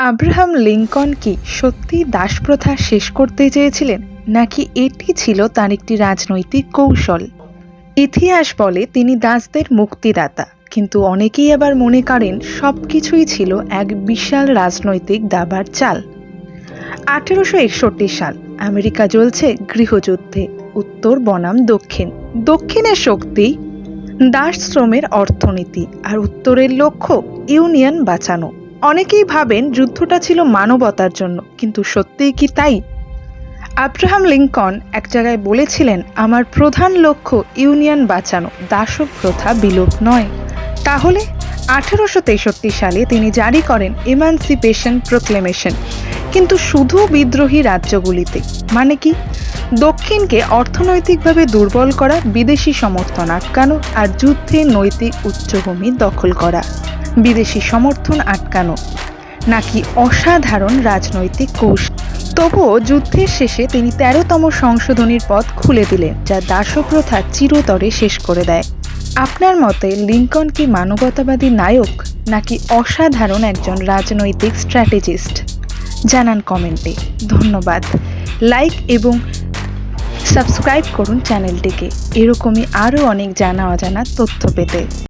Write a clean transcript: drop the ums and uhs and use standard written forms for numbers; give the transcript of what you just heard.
Abraham Lincoln কি সত্যিই দাসপ্রথা শেষ করতে চেয়েছিলেন, নাকি এটি ছিল তার একটি রাজনৈতিক কৌশল? ইতিহাস বলে তিনি দাসদের মুক্তিদাতা, কিন্তু অনেকেই আবার মনে করেন সবকিছুই ছিল এক বিশাল রাজনৈতিক দাবার চাল। 1861 সাল, আমেরিকা জ্বলছে গৃহযুদ্ধে। উত্তর বনাম দক্ষিণ। দক্ষিণের শক্তি দাস শ্রমের অর্থনীতি, আর উত্তরের লক্ষ্য ইউনিয়ন বাঁচানো। অনেকেই ভাবেন যুদ্ধটা ছিল মানবতার জন্য, কিন্তু সত্যিই কি তাই? আব্রাহাম লিঙ্কন এক জায়গায় বলেছিলেন, আমার প্রধান লক্ষ্য ইউনিয়ন বাঁচানো, দাসত্ব প্রথা বিলোপ নয়। তাহলে 1863 সালে তিনি জারি করেন ইমানসিপেশন প্রোক্লেমেশন, কিন্তু শুধু বিদ্রোহী রাজ্যগুলিতে। মানে কি? দক্ষিণকে অর্থনৈতিকভাবে দুর্বল করা, বিদেশি সমর্থন আটকানো, আর যুদ্ধে নৈতিক উচ্চভূমি দখল করা। বিদেশি সমর্থন আটকানো নাকি অসাধারণ রাজনৈতিক কৌশল? তবুও যুদ্ধের শেষে তিনি 13তম সংশোধনীর পথ খুলে দিলেন, যা দাসপ্রথা চিরতরে শেষ করে দেয়। আপনার মতে লিঙ্কন কি মানবতাবাদী নায়ক, নাকি অসাধারণ একজন রাজনৈতিক স্ট্র্যাটেজিস্ট? জানান কমেন্টে। ধন্যবাদ। লাইক এবং সাবস্ক্রাইব করুন চ্যানেলটিকে, এরকমই আরও অনেক জানা অজানা তথ্য পেতে।